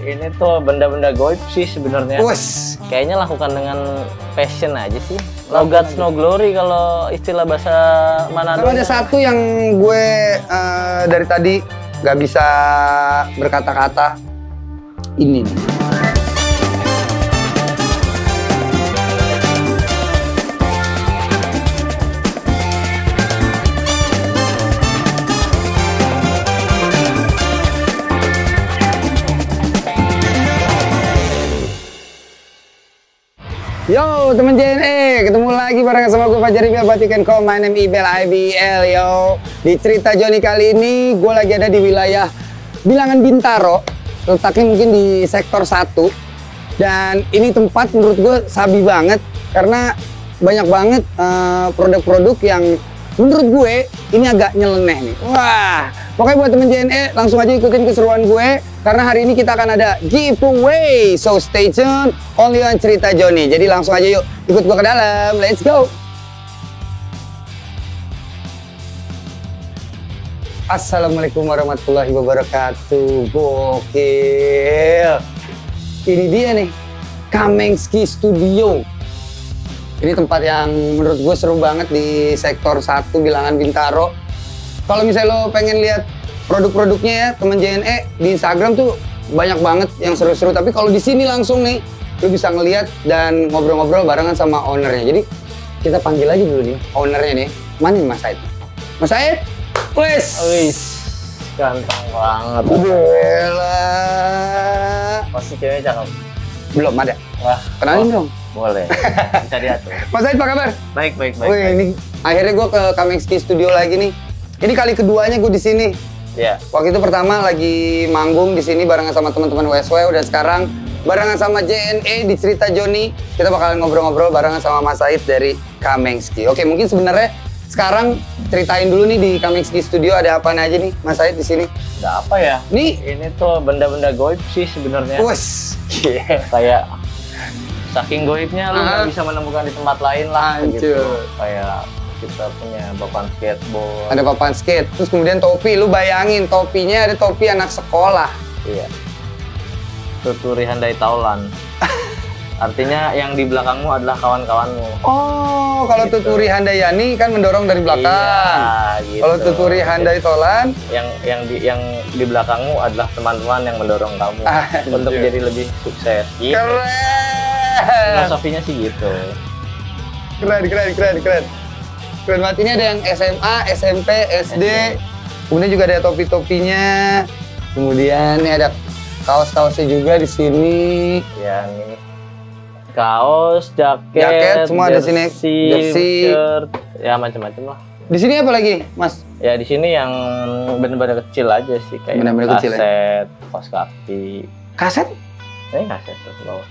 Ini tuh benda-benda goib sih sebenarnya. Wes, Kayaknya lakukan dengan passion aja sih. No guts, no glory kalau istilah bahasa Manado. kalau ada satu yang gue dari tadi nggak bisa berkata-kata, ini nih. Yo temen JNE, ketemu lagi bareng sama gue Fajar Ibel, Batikan.com. My name Ibel IBL. Yo, di cerita Joni kali ini gue lagi ada di wilayah Bilangan Bintaro, letaknya mungkin di sektor 1. Dan ini tempat menurut gue sabi banget karena banyak banget produk-produk yang menurut gue ini agak nyeleneh nih. Wah, pokoknya buat temen JNE langsung aja ikutin keseruan gue karena hari ini kita akan ada giveaway. So stay tune only on cerita Joni. Jadi langsung aja yuk ikut gue ke dalam. Let's go. Assalamualaikum warahmatullahi wabarakatuh. Gokil. Ini dia nih, Kamengski Studio. Ini tempat yang menurut gue seru banget di sektor 1 Bilangan Bintaro. Kalau misalnya lo pengen lihat produk-produknya ya, temen JNE di Instagram tuh banyak banget yang seru-seru. Tapi kalau di sini langsung nih, lo bisa ngeliat dan ngobrol-ngobrol barengan sama ownernya. Jadi kita panggil aja dulu nih, ownernya nih. Mana nih Mas Said? Mas Said? Wes! Wis, ganteng banget. Gila. Pasti cewek cakep. Belum ada. Wah, Kenalin dong. boleh. Bisa diatur. Mas Said apa kabar? Baik. Wih, ini akhirnya gue ke Kamengski Studio lagi nih. Ini kali keduanya gue di sini. Ya. Waktu itu pertama lagi manggung di sini barengan sama teman-teman WSW, dan sekarang barengan sama JNE di cerita Joni. Kita bakalan ngobrol-ngobrol barengan sama Mas Said dari Kamengski. Oke, mungkin sebenarnya sekarang ceritain dulu nih di Kamengski Studio ada apa aja nih Mas Said di sini. Ada apa ya? Nih, Ini tuh benda-benda goib sih sebenarnya. wes. Kayak saking goibnya lu nggak Ah. bisa menemukan di tempat lain lah Hancur. gitu. Kayak kita punya papan skateboard. Ada papan skate, terus kemudian topi. Lu bayangin topinya ada topi anak sekolah. Iya. Tuturi Handai Taulan. Artinya yang di belakangmu adalah kawan-kawanmu. Oh, kalau Gitu. Tuturi Handayani kan mendorong dari belakang. Iya, gitu. Kalau Tuturi Handai Tolan, yang di belakangmu adalah teman-teman yang mendorong kamu Anjir. untuk jadi lebih sukses. Gitu. keren. Filosofinya sih gitu. Keren. Keren banget. Ini ada yang SMA, SMP, SD. Kemudian juga ada topi-topinya. Kemudian ini ada kaos-kaosnya juga di sini. Yang ini kaos, Jaket, semua ada sini. Jersey. shirt, ya macam-macam lah. Di sini apa lagi, Mas? Ya di sini yang benar-benar kecil aja sih, kayak Bener-bener kecil ya? kaset, kaos kaki. Kaset? Kaset terus bawah.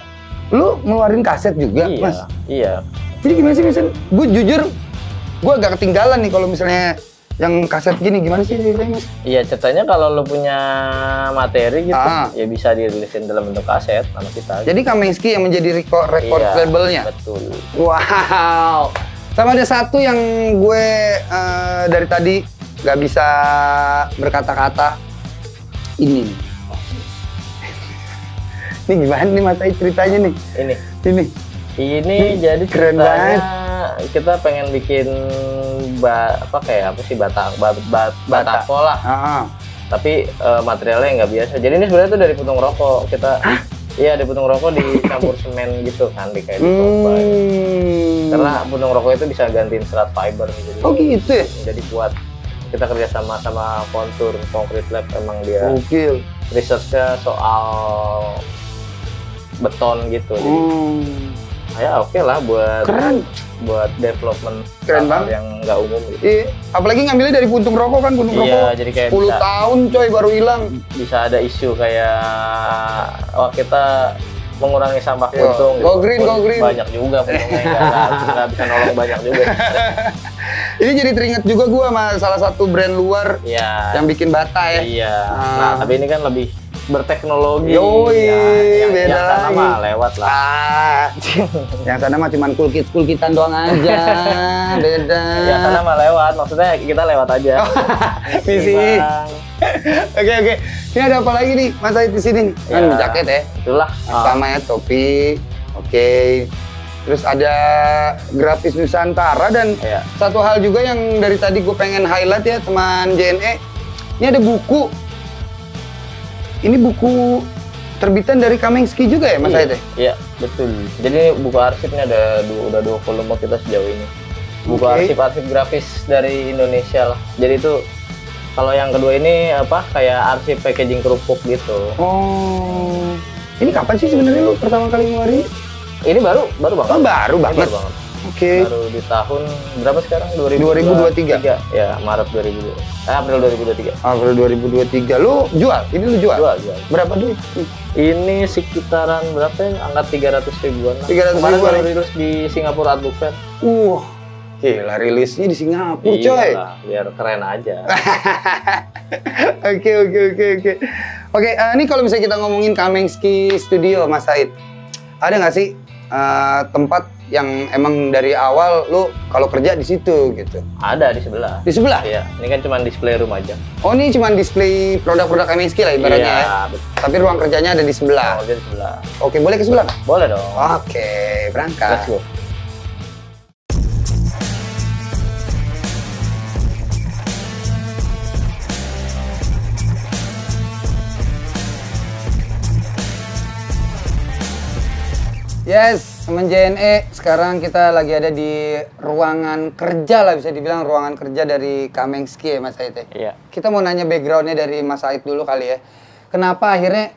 Lu ngeluarin kaset juga, Iya, Mas? iya. Jadi gimana sih, misalnya? Gue jujur, gue agak ketinggalan nih kalau misalnya yang kaset gini. Gimana sih ceritanya, Mas? Iya, ceritanya kalau lo punya materi gitu, Ah. ya bisa dirilisin dalam bentuk kaset sama kita. Jadi Kamengski yang menjadi record Iya, labelnya? betul. Wow. Sama ada satu yang gue dari tadi nggak bisa berkata-kata. Ini nih. Ini gimana nih Mas Said ceritanya nih? Ini Ini. jadi keren ceritanya kita pengen bikin batako lah. Ah, Tapi materialnya nggak biasa. Jadi ini sebenarnya tuh dari puntung rokok. Iya, dari puntung rokok dicampur semen gitu kan, kayak ditombak. Karena puntung rokok itu bisa gantiin serat fiber. Jadi, Oh gitu ya? Jadi kuat. Kita kerja sama Kontur Concrete Lab, emang dia Gokil. researchnya soal beton gitu. Jadi ya oke lah Keren. buat development Keren hal-hal banget. yang nggak umum gitu. Iya, apalagi ngambilnya dari puntung rokok kan, puntung Iya, rokok jadi kayak 10 bisa- tahun coy baru hilang. Bisa ada isu kayak kita mengurangi sampah Yo, puntung go green, Pun go green. banyak juga puntungnya, nggak bisa nolong banyak juga. Ini jadi teringat juga gue sama salah satu brand luar Iya. yang bikin bata ya. Iya. Ah. Nah, tapi ini kan lebih berteknologi. Yoi, yang beda sana lagi. mah lewat lah. Yang sana mah cuman kulkitan doang aja. Beda. Yang sana mah lewat, maksudnya kita lewat aja. Misi. Bang, Oke. Ini ada apa lagi nih Mas Said di sini nih? Kan jaket ya. Itulah. Sama ya topi. Oke. Terus ada grafis Nusantara dan satu hal juga yang dari tadi gue pengen highlight ya teman JNE. Ini ada buku. Ini buku terbitan dari Kamengski juga ya Mas Said? Iya, betul. Jadi buku arsipnya udah 2 volume kita sejauh ini. Buku arsip-arsip grafis dari Indonesia lah. Jadi itu kalau yang kedua ini kayak arsip packaging kerupuk gitu. Oh. Ini kapan sih sebenarnya lu pertama kali ngeluarin? Ini baru banget. Oh, baru banget. Oke. Baru di tahun berapa sekarang? 2023. Ya, Maret 2022. April 2023. April 2023. Lu jual? Ini lu jual? Jual. Berapa duit? Ini sekitaran berapa ya? Angka 300 ribuan. 300 ribuan. Baru rilis di Singapura Art Book Fair. Gila, rilisnya di Singapura, coy. Iyalah, biar keren aja. Oke. Oke, ini kalau misalnya kita ngomongin Kamengski Studio, Mas Said, ada nggak sih tempat yang emang dari awal lu kalau kerja di situ gitu? Ada di sebelah. Di sebelah? Iya, ini kan cuma display room aja. Oh, ini cuma display produk-produk Kamengski lah ibaratnya ya? Betul. Tapi ruang kerjanya ada di sebelah? Oh, di sebelah. Oke, boleh ke sebelah? Boleh dong. Oke, berangkat. Let's go. Yes, teman JNE, sekarang kita lagi ada di ruangan kerja lah, bisa dibilang ruangan kerja dari Kamengski ya Mas Said ya? Iya. Kita mau nanya backgroundnya dari Mas Said dulu kali ya. Kenapa akhirnya,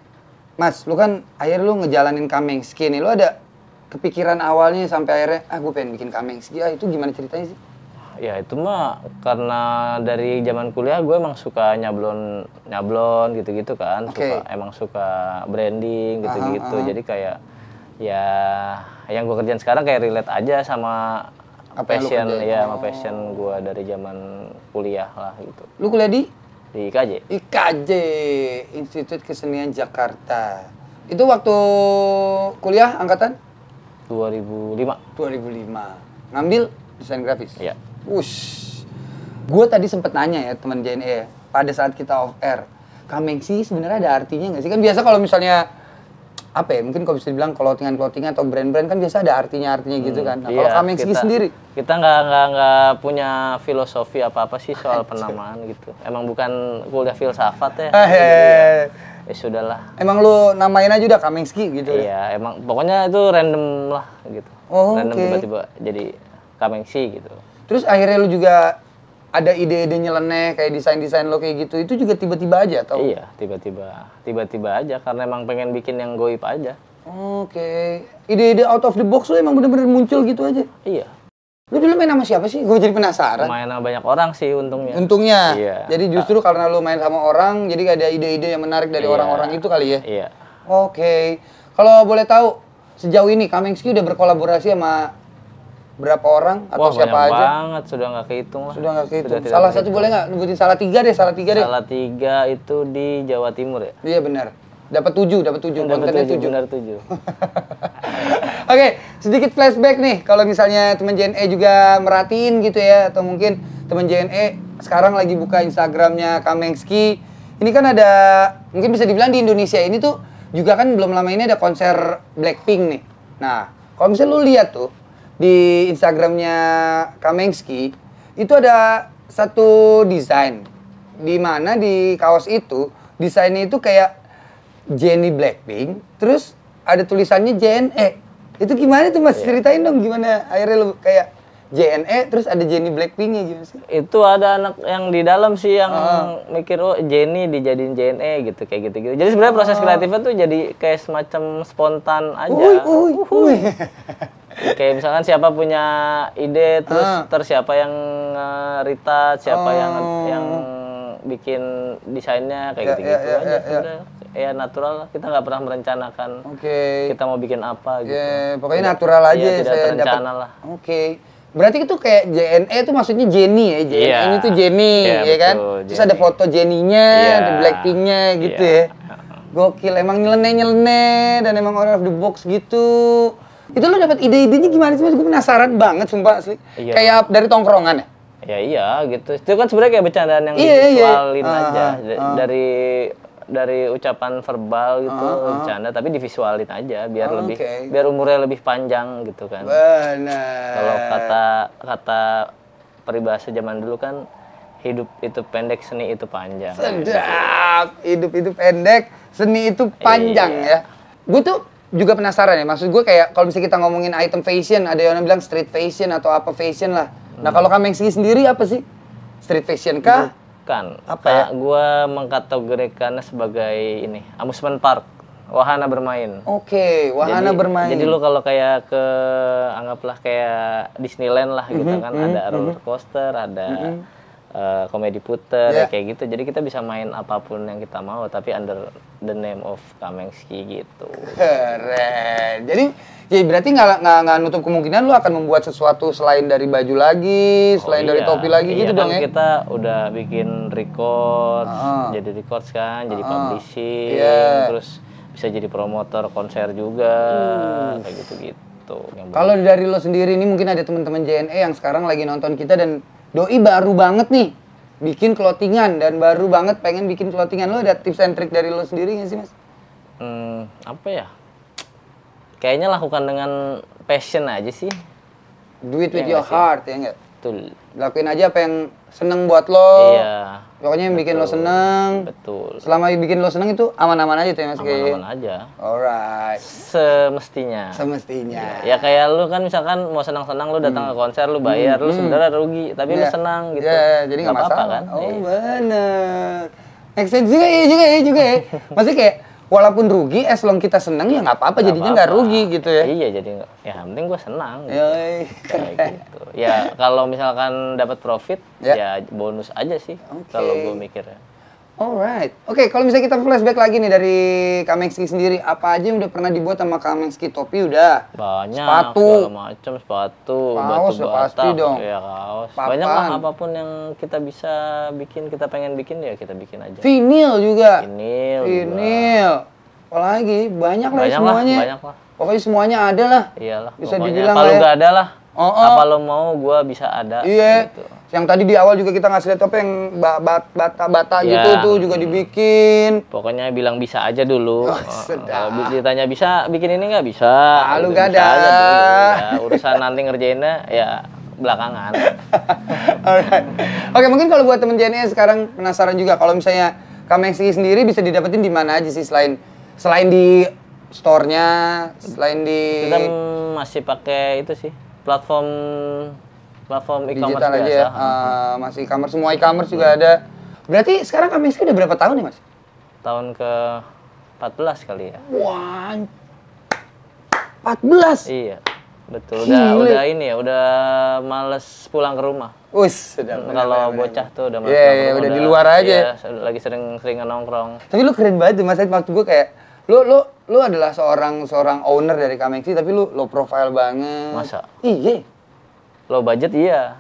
Mas, lu kan akhirnya lu ngejalanin Kamengski nih, lu ada kepikiran awalnya sampai akhirnya, gue pengen bikin Kamengski, itu gimana ceritanya sih? Ya itu mah karena dari zaman kuliah gue emang suka nyablon gitu-gitu kan. Emang suka branding gitu-gitu. Jadi kayak ya yang gue kerjain sekarang kayak relate aja sama passion sama passion gue dari zaman kuliah lah gitu. Lu kuliah di IKJ. IKJ, Institut Kesenian Jakarta. Itu waktu kuliah angkatan 2005. Ngambil desain grafis. Iya. Wush. Gue tadi sempet nanya ya teman JNE ya, pada saat kita off air, Kamengski sebenarnya ada artinya nggak sih? Kan biasa kalau misalnya mungkin kalau bisa dibilang clothingan atau brand-brand kan biasa ada artinya gitu kan. Nah, kalau Kamengski sendiri kita nggak punya filosofi apa sih soal penamaan gitu. Emang bukan kuliah filsafat ya. Ya sudahlah. Emang lu namain aja udah Kamengski gitu. Iya, emang pokoknya itu random lah gitu. Random tiba-tiba jadi Kamengski gitu. Terus akhirnya lu juga ada ide-ide nyeleneh kayak desain-desain lo kayak gitu, itu juga tiba-tiba aja atau? Iya, tiba-tiba aja karena emang pengen bikin yang goib aja. Oke. Ide-ide out of the box lo emang bener-bener muncul gitu aja? Iya. Lu dulu main sama siapa sih? Gue jadi penasaran. Main sama banyak orang sih untungnya. Iya. Jadi justru karena lu main sama orang, jadi ada ide-ide yang menarik dari orang-orang itu kali ya? Iya. Oke. Kalau boleh tahu, sejauh ini Kamengski udah berkolaborasi sama berapa orang atau siapa aja? Banyak banget, sudah nggak kehitung lah. Sudah nggak kehitung. Salah satu boleh nggak? Nyebutin salah tiga deh. Salah tiga itu di Jawa Timur ya? Iya benar. Dapat 7. Kontennya 7. Benar 7. Oke, sedikit flashback nih. Kalau misalnya teman JNE juga merhatiin gitu ya, atau mungkin teman JNE sekarang lagi buka Instagramnya Kamengski. Ini kan ada, mungkin bisa dibilang di Indonesia ini tuh juga kan belum lama ini ada konser Blackpink nih. Nah, kalau misalnya lu lihat tuh di Instagramnya Kamengski itu ada satu desain di mana di kaos itu desainnya itu kayak Jennie Blackpink, terus ada tulisannya JNE. Itu gimana tuh Mas? Ceritain dong gimana akhirnya lu kayak JNE terus ada Jennie Blackpink-nya gimana sih? Itu ada anak yang di dalam sih yang mikir Jennie dijadiin JNE gitu kayak gitu. Jadi sebenarnya proses kreatifnya tuh jadi kayak semacam spontan aja. Kayak misalkan siapa punya ide terus siapa yang retouch, siapa yang bikin desainnya kayak gitu-gitu aja. Ya natural lah, kita nggak pernah merencanakan kita mau bikin apa gitu. Pokoknya natural aja tidak saya terencana dapat. lah. Berarti itu kayak JNE itu maksudnya Jennie ya, JNE itu Jennie ya kan? Terus ada foto Jennie-nya, ada Blackpink-nya gitu ya. Gokil, emang nyeleneh dan emang out of the box gitu. Itu lo dapat ide-idenya gimana sih Mas? Gue penasaran banget sumpah asli. Kayak dari tongkrongan ya? Ya iya gitu. Itu kan sebenarnya kayak bercandaan yang Iya, divisualin iya. aja. Dari ucapan verbal gitu bercanda tapi divisualin aja biar lebih Oke. biar umurnya lebih panjang gitu kan. Benar. Kalau kata peribahasa zaman dulu kan hidup itu pendek, seni itu panjang. Sedap. Hidup itu pendek, seni itu panjang Iya. ya. Gue tuh juga penasaran ya. Maksud gue kayak kalau bisa kita ngomongin item fashion, ada yang bilang street fashion atau apa fashion lah. Nah, kalau Kamengski sendiri apa sih? Street fashion kah? Kan Apa ya? gua mengkategorikannya sebagai ini amusement park, wahana bermain. Oke, wahana bermain. Jadi lu kalau kayak anggaplah kayak Disneyland lah gitu kan, ada roller coaster, ada komedi puter Yeah. kayak gitu. Jadi kita bisa main apapun yang kita mau tapi under the name of Kamengski gitu. Keren. Jadi ya berarti nggak nutup kemungkinan lu akan membuat sesuatu selain dari baju lagi, selain dari Iya. topi lagi Iya gitu kan dong ya. kita udah bikin record, jadi records kan, jadi publishing, Iya. terus bisa jadi promotor konser juga, kayak gitu-gitu. Kalau dari lo sendiri nih mungkin ada teman-teman JNE yang sekarang lagi nonton kita dan doi baru banget nih bikin clothingan dan baru banget pengen bikin clothingan, lo ada tips and trick dari lo sendiri nggak sih Mas? Apa ya? Kayaknya lakukan dengan passion aja sih. Do it with Iya your nggak sih? heart ya nggak? Betul. Lakuin aja apa yang seneng buat lo. Iya. Pokoknya yang bikin lo seneng. Betul. Selama bikin lo seneng itu aman-aman aja tuh ya Mas. Aman-aman aja. Alright. Semestinya. Semestinya. Ya kayak lu kan misalkan mau senang-senang lu datang ke konser lu bayar, lu sebenarnya rugi, tapi lu Iya. senang gitu. Iya, jadi nggak apa-apa masalah kan? Oh Iya. bener. Make sense juga ya. Maksudnya kayak walaupun rugi, as long kita seneng ya nggak apa-apa, jadinya nggak rugi gitu ya. Iya, jadi ya yang penting gua senang gitu. Yoi. Kayak gitu. Ya kalau misalkan dapat profit Ya. ya bonus aja sih Oke. kalau gua mikirnya. Alright. Oke, kalau misalnya kita flashback lagi nih dari Kamengski sendiri, apa aja yang udah pernah dibuat sama Kamengski? Topi udah. Banyak Sepatu. segala macam, sepatu, Kaos batu udah bata, pasti dong. ya kaos. Papan. Banyak lah apapun yang kita bisa bikin, kita pengen bikin ya kita bikin aja. Vinil juga. Vinil. Vinil. Apalagi banyak lah Banyak semuanya. banyak lah. Pokoknya semuanya ada lah. Iyalah. Bisa pokoknya dibilang apa lah lu ya. gak ada lah. Oh, Apa lo mau, gua bisa ada. Iya. Gitu. Yang tadi di awal juga kita ngasih lihat apa yang bata-bata Iya. gitu tuh juga dibikin. Pokoknya bilang bisa aja dulu. sedap. Kalau ditanya bisa bikin ini nggak bisa. Ah, lu Gitu, gak bisa ada. aja dulu. Ya, urusan nanti ngerjainnya ya belakangan. Alright. Oke, mungkin kalau buat temen JNE sekarang penasaran juga kalau misalnya Kamengski sendiri bisa didapetin di mana aja sih selain di store-nya, selain di Kita masih pakai itu sih platform e-commerce digital aja biasa. ya. Masih e-commerce, semua e-commerce juga ada. Berarti sekarang Kamengski udah berapa tahun nih, Mas? Tahun ke 14 kali ya. Wah, 14. Iya. Betul. Gile. Udah ini ya, udah males pulang ke rumah. Us, sudah Kalau bocah tuh udah males Iya, pulang ke iya, rumah, udah di luar aja. Iya, lagi sering nongkrong. Tapi lu keren banget tuh, Mas. Waktu gue kayak lu adalah seorang owner dari Kamengski tapi lu low profile banget. Masa? Iya. Low budget iya.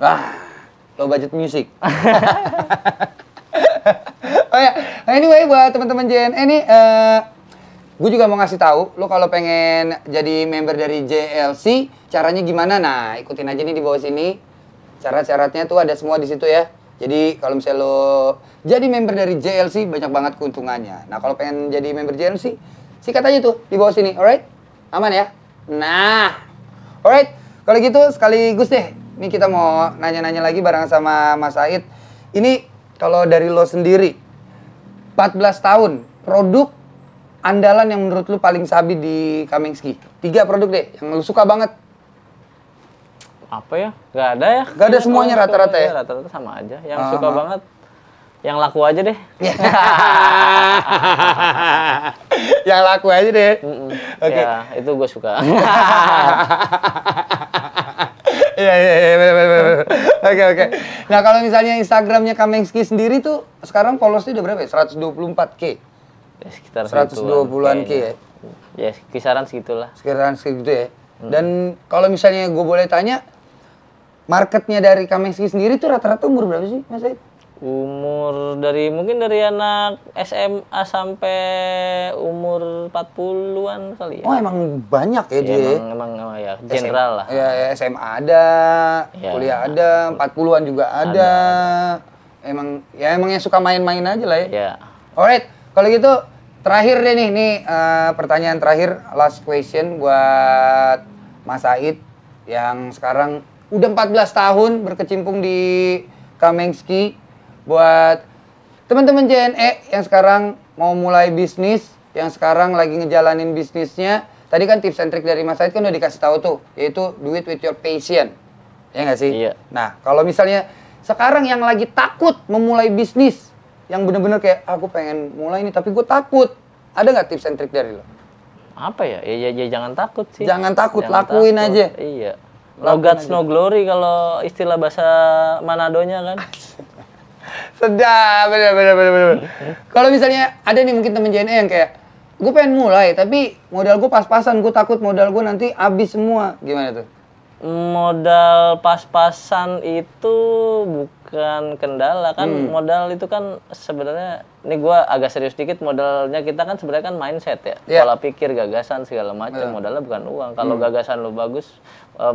Low budget music. Oh ya, anyway buat teman-teman JNE nih, gue juga mau ngasih tahu, lu kalau pengen jadi member dari JLC, caranya gimana? Nah, ikutin aja nih di bawah sini. Syarat-syaratnya tuh ada semua di situ ya. Jadi kalau misalnya lo jadi member dari JLC, banyak banget keuntungannya. Nah, kalau pengen jadi member JLC, sikat aja tuh di bawah sini, alright? Aman ya? Nah, alright. Kalau gitu sekaligus deh, ini kita mau nanya-nanya lagi bareng sama Mas Said. Ini kalau dari lo sendiri, 14 tahun, produk andalan yang menurut lu paling sabi di Kamengski? 3 produk deh, yang lu suka banget. Apa ya? Gak ada ya. Gak ada semuanya Kalau rata-rata ya? iya, rata-rata sama aja. Yang suka banget, yang laku aja deh. Yang laku aja deh. Oke. Ya, itu gue suka. Iya, bener. Oke. Nah, kalau misalnya Instagramnya Kamengski sendiri tuh, sekarang followersnya udah berapa ya? 124K? Ya, sekitar 120-an K ya? Ya, kisaran segitulah. Sekitaran segitu ya? Dan kalau misalnya gue boleh tanya, marketnya dari Kamengski sendiri tuh rata-rata umur berapa sih, Mas Said? Umur mungkin dari anak SMA sampai umur 40-an kali ya. Oh, emang banyak ya dia? Emang ya, general lah. Ya, SMA ada, Ya. kuliah ada, 40-an juga ada. Emang yang suka main-main aja lah ya. Ya. Alright, kalau gitu terakhir deh nih pertanyaan terakhir, last question buat Mas Said yang sekarang udah 14 tahun berkecimpung di Kamengski. Buat teman-teman JNE yang sekarang mau mulai bisnis, yang sekarang lagi ngejalanin bisnisnya, tadi kan tips and trick dari Mas Said kan udah dikasih tahu tuh, yaitu do it with your passion. Ya nggak sih? Iya. Nah, kalau misalnya sekarang yang lagi takut memulai bisnis, yang bener-bener kayak aku pengen mulai ini tapi gue takut, ada nggak tips and trick dari lo? Apa ya? Ya jangan takut sih. Jangan takut, lakuin aja. Iya. No guts, no glory kalau istilah bahasa Manadonya kan. Sedap, bener. Kalau misalnya ada nih mungkin temen JNE yang kayak, gue pengen mulai, tapi modal gue pas-pasan, gue takut modal gue nanti habis semua. Gimana tuh? Modal pas-pasan itu bukan kendala kan. Modal itu kan sebenarnya, ini gue agak serius dikit, modalnya kita kan sebenarnya kan mindset ya. Pola pikir, gagasan segala macam. Modalnya bukan uang. Kalau gagasan lu bagus,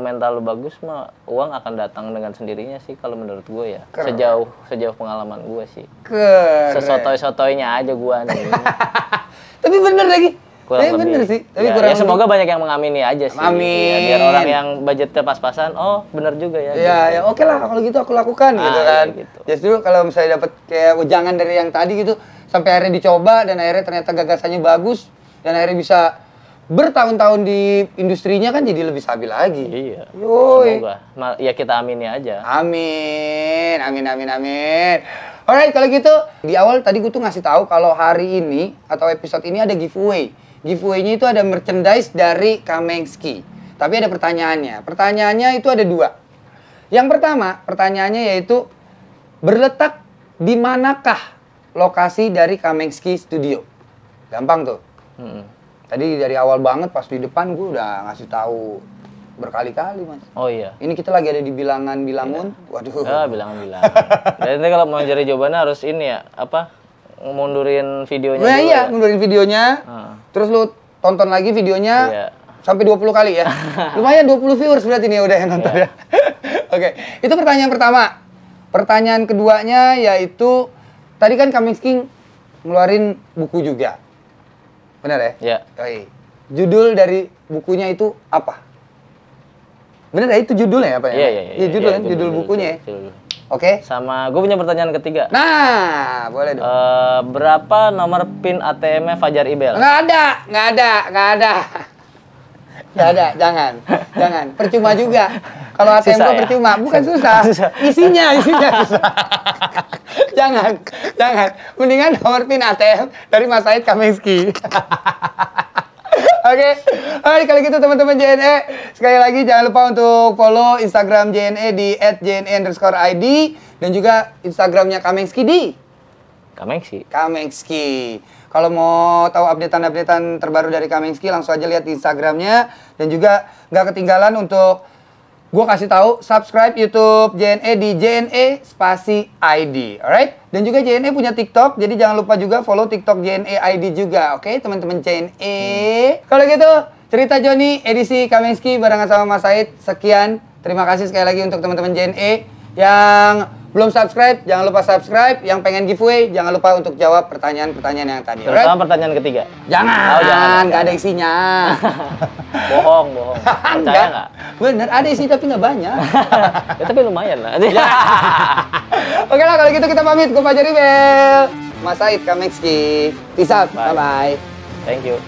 mental lu bagus mah uang akan datang dengan sendirinya sih kalau menurut gue ya. Sejauh pengalaman gue sih. Sesotoy-sotoynya aja gue nih. Tapi bener lagi. Kurang lebih. Bener sih. Tapi Ya semoga banyak yang mengamini aja sih. Amin. Ya, biar orang yang budgetnya pas-pasan, oh bener juga ya. Ya, ya oke lah kalau gitu aku lakukan gitu kan. Gitu. Justru kalau misalnya dapat kayak wejangan dari yang tadi gitu, sampai akhirnya dicoba dan akhirnya ternyata gagasannya bagus dan akhirnya bisa bertahun-tahun di industrinya kan jadi lebih stabil lagi. Iya. Yoi. Semoga. Ya kita amini aja. Amin. Alright, kalau gitu di awal tadi gue tuh ngasih tahu kalau hari ini atau episode ini ada giveaway. Giveaway-nya itu ada merchandise dari Kamengski. Tapi ada pertanyaannya. Pertanyaannya itu ada 2. Yang pertama, pertanyaannya yaitu berletak di manakah lokasi dari Kamengski Studio? Gampang tuh. Tadi dari awal banget pas di depan gue udah ngasih tahu berkali-kali, Mas. Oh iya. Ini kita lagi ada di Bilangan Bilangun. Waduh. Bilangan. Dan nanti kalau mau cari jawabannya harus ini ya, mundurin videonya Nah, dulu iya, ya? mundurin videonya. Terus lu tonton lagi videonya sampai 20 kali ya. Lumayan 20 viewers berarti nih udah yang nonton ya. Oke, itu pertanyaan pertama. Pertanyaan keduanya yaitu tadi kan Kamengski ngeluarin buku juga. Benar ya? Iya. Yoi. Judul dari bukunya itu apa? Bener ya, itu judulnya apa ya? Iya, judul kan, judul bukunya ya. Oke. Sama gue punya pertanyaan ketiga. Nah, boleh dong. Berapa nomor PIN ATM-nya Fajar Ibel? Nggak ada, jangan. Percuma juga. Kalau ATM Susah gua ya? percuma, bukan susah. Isinya susah. jangan. Mendingan nomor PIN ATM dari Mas Said Kamengski. Oke. Alright, kalau gitu teman-teman JNE, sekali lagi jangan lupa untuk follow Instagram JNE di @jne_id dan juga Instagramnya Kamengski di Kamengski. Kalau mau tahu updatean terbaru dari Kamengski, langsung aja lihat di Instagramnya. Dan juga nggak ketinggalan untuk gue kasih tahu subscribe YouTube JNE di JNE Spasi ID, alright? Dan juga JNE punya TikTok, jadi jangan lupa juga follow TikTok JNE ID juga, oke teman-teman JNE. Kalau gitu cerita Joni edisi Kamengski barengan sama Mas Said sekian. Terima kasih sekali lagi untuk teman-teman JNE yang belum subscribe, jangan lupa subscribe. Yang pengen giveaway, jangan lupa untuk jawab pertanyaan-pertanyaan yang tadi. Terutama pertanyaan ketiga. Jangan, nggak ada isinya. Bohong. Percaya nggak? Bener, ada isi tapi nggak banyak. Ya, tapi lumayan lah. Oke lah, kalau gitu kita pamit. Gue Fajar Ibel, Mas Said Kamengski. Peace out, bye-bye. Thank you.